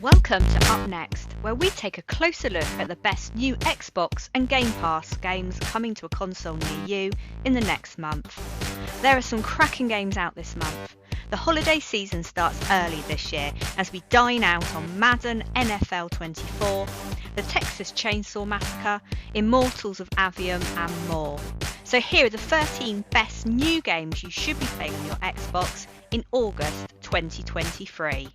Welcome to Up Next, where we take a closer look at the best new Xbox and Game Pass games coming to a console near you in the next month. There are some cracking games out this month. The holiday season starts early this year as we dine out on Madden NFL 24, the Texas Chainsaw Massacre, Immortals of Avium and more. So here are the 13 best new games you should be playing on your Xbox in August 2023.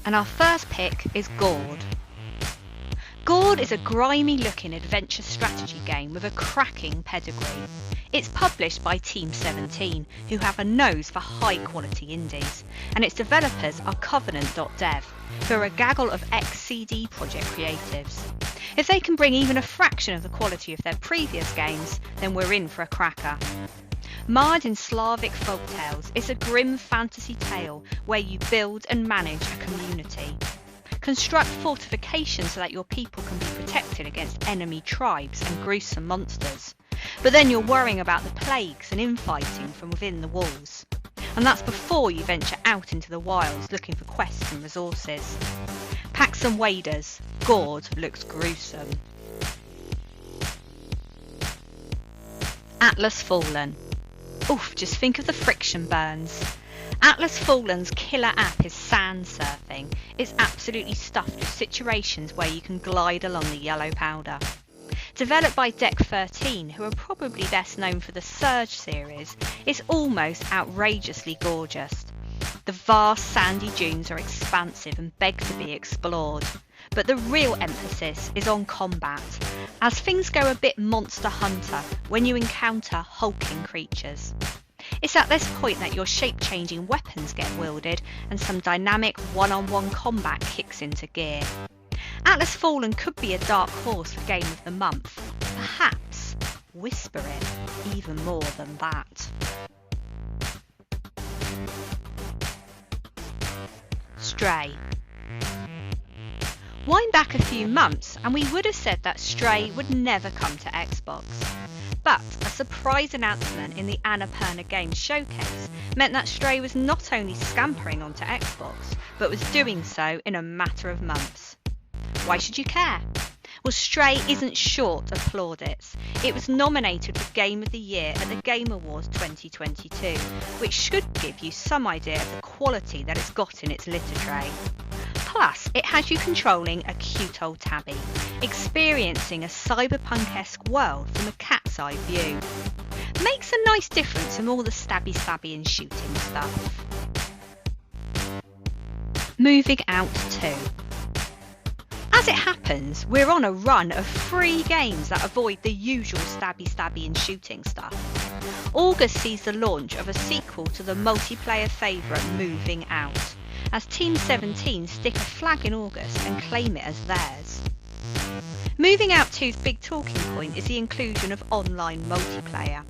And our first pick is Gourd. Gourd is a grimy-looking adventure strategy game with a cracking pedigree. It's published by Team 17, who have a nose for high-quality indies, and its developers are Covenant.dev, who are a gaggle of ex-CD Projekt creatives. If they can bring even a fraction of the quality of their previous games, then we're in for a cracker. Marred in Slavic folktales, it's a grim fantasy tale where you build and manage a community. Construct fortifications so that your people can be protected against enemy tribes and gruesome monsters. But then you're worrying about the plagues and infighting from within the walls. And that's before you venture out into the wilds looking for quests and resources. Pack some waders. Gourd looks gruesome. Atlas Fallen. Oof, just think of the friction burns. Atlas Fallen's killer app is sand surfing. It's absolutely stuffed with situations where you can glide along the yellow powder. Developed by Deck 13, who are probably best known for the Surge series, it's almost outrageously gorgeous. The vast sandy dunes are expansive and beg to be explored. But the real emphasis is on combat, as things go a bit Monster Hunter when you encounter hulking creatures. It's at this point that your shape-changing weapons get wielded and some dynamic one-on-one combat kicks into gear. Atlas Fallen could be a dark horse for Game of the Month. Perhaps whisper it even more than that. Stray. Wind back a few months and we would have said that Stray would never come to Xbox. But a surprise announcement in the Annapurna Games showcase meant that Stray was not only scampering onto Xbox, but was doing so in a matter of months. Why should you care? Well, Stray isn't short of plaudits. It was nominated for Game of the Year at the Game Awards 2022, which should give you some idea of the quality that it's got in its litter tray. Plus, it has you controlling a cute old tabby, experiencing a cyberpunk-esque world from a cat's eye view. Makes a nice difference from all the stabby and shooting stuff. Moving Out 2. As it happens, we're on a run of 3 games that avoid the usual stabby and shooting stuff. August sees the launch of a sequel to the multiplayer favourite Moving Out, as Team 17 stick a flag in August and claim it as theirs. Moving Out 2's big talking point is the inclusion of online multiplayer.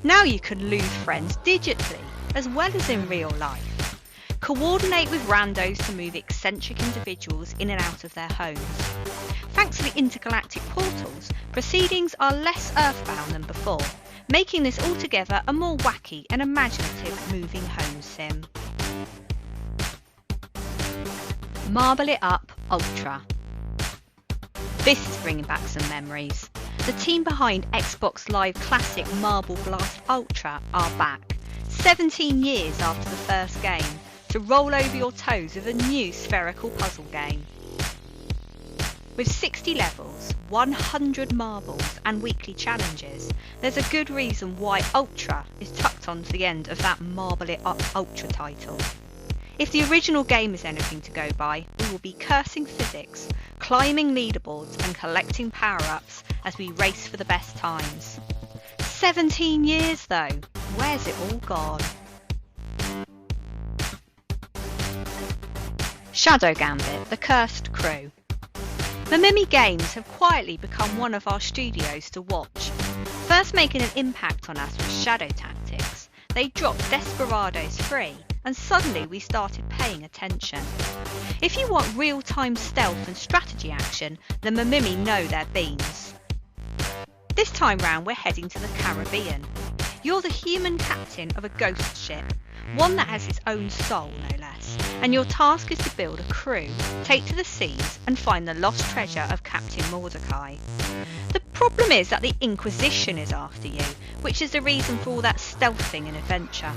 Now you can lose friends digitally as well as in real life. Coordinate with randos to move eccentric individuals in and out of their homes. Thanks to the intergalactic portals, proceedings are less earthbound than before, making this altogether a more wacky and imaginative moving home sim. Marble It Up Ultra. This is bringing back some memories. The team behind Xbox Live Classic Marble Blast Ultra are back, 17 years after the first game, to roll over your toes with a new spherical puzzle game. With 60 levels, 100 marbles and weekly challenges, there's a good reason why Ultra is tucked onto the end of that Marble It Up Ultra title. If the original game is anything to go by, we will be cursing physics, climbing leaderboards and collecting power-ups as we race for the best times. 17 years though, where's it all gone? Shadow Gambit, The Cursed Crew. Mimimi Games have quietly become one of our studios to watch. First making an impact on us with Shadow Tactics, they dropped Desperados 3, and suddenly we started paying attention. If you want real-time stealth and strategy action, then Mimimi know their beans. This time round we're heading to the Caribbean. You're the human captain of a ghost ship, one that has its own soul no less, and your task is to build a crew, take to the seas and find the lost treasure of Captain Mordecai. The problem is that the Inquisition is after you, which is the reason for all that stealthing and adventure.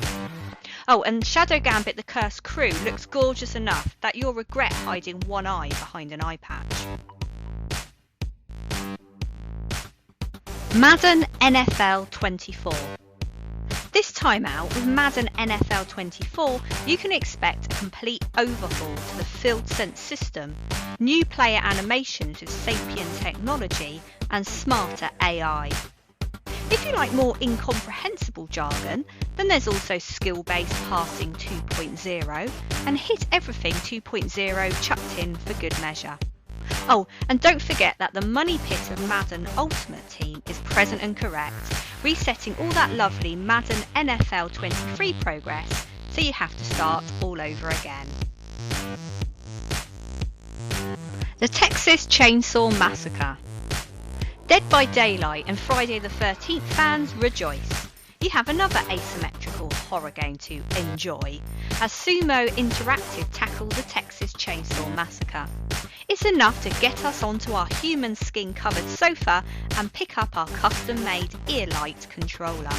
Oh, and Shadow Gambit the Cursed Crew looks gorgeous enough that you'll regret hiding one eye behind an eye patch. Madden NFL 24. This time out, with Madden NFL 24, you can expect a complete overhaul to the Field Sense system, new player animations with Sapien technology, and smarter AI. If you like more incomprehensible jargon, then there's also skill-based passing 2.0 and hit everything 2.0 chucked in for good measure. Oh, and don't forget that the money pit of Madden Ultimate Team is present and correct, resetting all that lovely Madden NFL 23 progress, so you have to start all over again. The Texas Chainsaw Massacre. Dead by Daylight and Friday the 13th fans rejoice. You have another asymmetrical horror game to enjoy, as Sumo Interactive tackle the Texas Chainsaw Massacre. It's enough to get us onto our human skin covered sofa and pick up our custom made Earlight controller.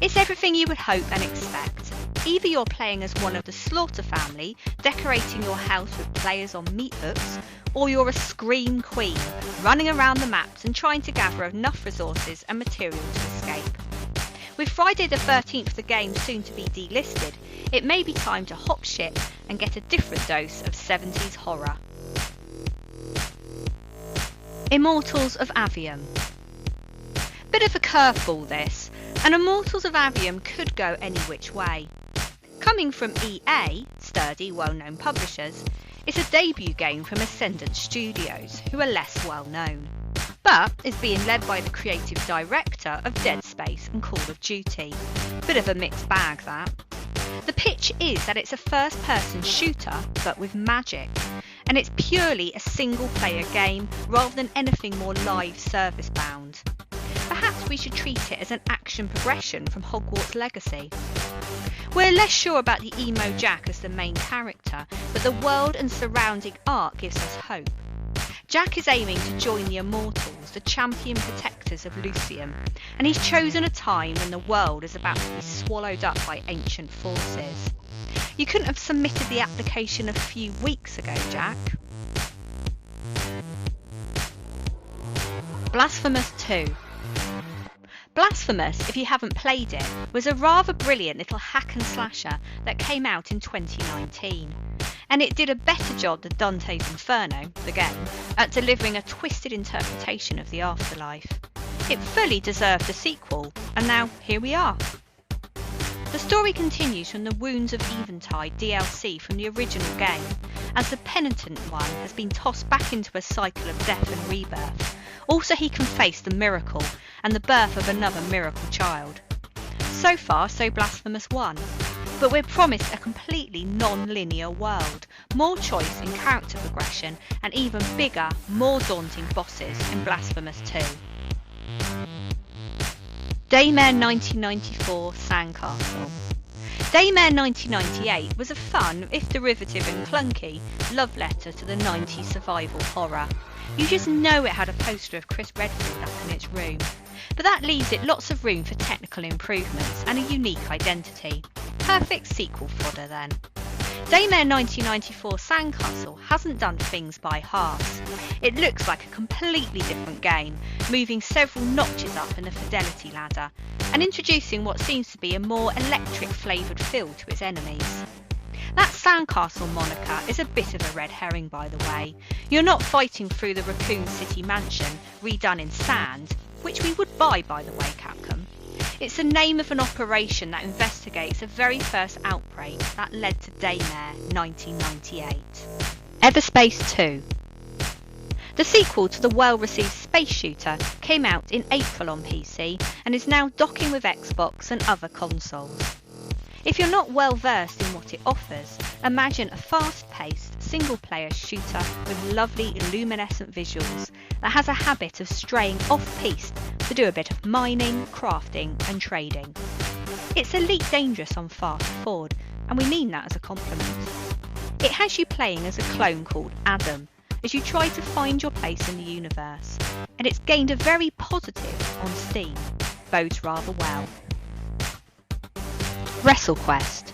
It's everything you would hope and expect. Either you're playing as one of the Slaughter family, decorating your house with players on meat hooks, or you're a Scream Queen, running around the maps and trying to gather enough resources and material to escape. With Friday the 13th the game soon to be delisted, it may be time to hop ship and get a different dose of 70s horror. Immortals of Avium. Bit of a curveball this, and Immortals of Avium could go any which way. Coming from EA, sturdy, well-known publishers, it's a debut game from Ascendant Studios, who are less well-known, but is being led by the creative director of Dead Space and Call of Duty. Bit of a mixed bag, that. The pitch is that it's a first-person shooter, but with magic, and it's purely a single-player game rather than anything more live service-bound. Perhaps we should treat it as an action progression from Hogwarts Legacy. We're less sure about the emo Jack as the main character, but the world and surrounding art gives us hope. Jack is aiming to join the Immortals, the champion protectors of Lucium, and he's chosen a time when the world is about to be swallowed up by ancient forces. You couldn't have submitted the application a few weeks ago, Jack. Blasphemous 2. Blasphemous, if you haven't played it, was a rather brilliant little hack and slasher that came out in 2019. And it did a better job than Dante's Inferno, the game, at delivering a twisted interpretation of the afterlife. It fully deserved a sequel, and now here we are. The story continues from the Wounds of Eventide DLC from the original game, as the penitent one has been tossed back into a cycle of death and rebirth. Also, he can face the miracle and the birth of another miracle child. So far, so Blasphemous 1. But we're promised a completely non-linear world, more choice in character progression, and even bigger, more daunting bosses in Blasphemous 2. Daymare 1994 Sandcastle. Daymare 1998 was a fun, if derivative and clunky, love letter to the 90s survival horror. You just know it had a poster of Chris Redfield up in its room. But that leaves it lots of room for technical improvements and a unique identity. Perfect sequel fodder then. Daymare 1994 Sandcastle hasn't done things by halves. It looks like a completely different game, moving several notches up in the fidelity ladder, and introducing what seems to be a more electric flavoured feel to its enemies. That Sandcastle moniker is a bit of a red herring, by the way. You're not fighting through the Raccoon City mansion, redone in sand, which we would buy, by the way, Capcom. It's the name of an operation that investigates the very first outbreak that led to Daymare 1998. Everspace 2. The sequel to the well-received space shooter came out in April on PC and is now docking with Xbox and other consoles. If you're not well versed in what it offers, imagine a fast-paced, single-player shooter with lovely luminescent visuals that has a habit of straying off-piste to do a bit of mining, crafting and trading. It's Elite Dangerous on fast forward, and we mean that as a compliment. It has you playing as a clone called Adam, as you try to find your place in the universe, and it's gained a very positive on Steam. Bodes rather well. WrestleQuest.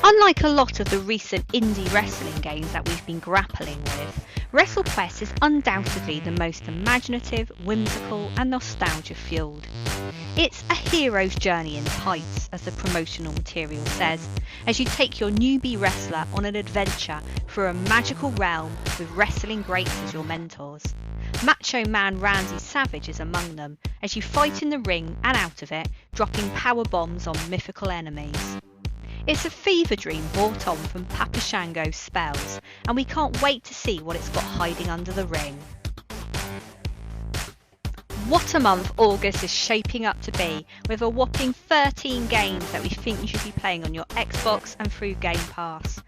Unlike a lot of the recent indie wrestling games that we've been grappling with, WrestleQuest is undoubtedly the most imaginative, whimsical and nostalgia-fueled. It's a hero's journey in tights, as the promotional material says, as you take your newbie wrestler on an adventure through a magical realm with wrestling greats as your mentors. Macho Man Randy Savage is among them, as you fight in the ring and out of it, dropping power bombs on mythical enemies. It's a fever dream brought on from Papa Shango's spells, and we can't wait to see what it's got hiding under the ring. What a month August is shaping up to be, with a whopping 13 games that we think you should be playing on your Xbox and through Game Pass.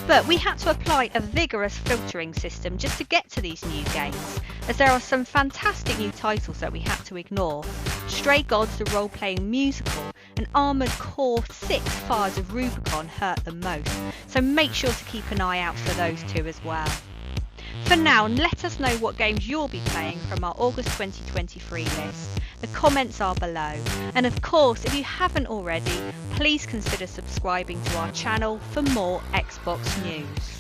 But we had to apply a vigorous filtering system just to get to these new games, as there are some fantastic new titles that we had to ignore. Stray Gods, the role-playing musical, and Armored Core 6 Fires of Rubicon hurt the most, so make sure to keep an eye out for those two as well. For now, let us know what games you'll be playing from our August 2023 list. The comments are below. And of course, if you haven't already, please consider subscribing to our channel for more Xbox news.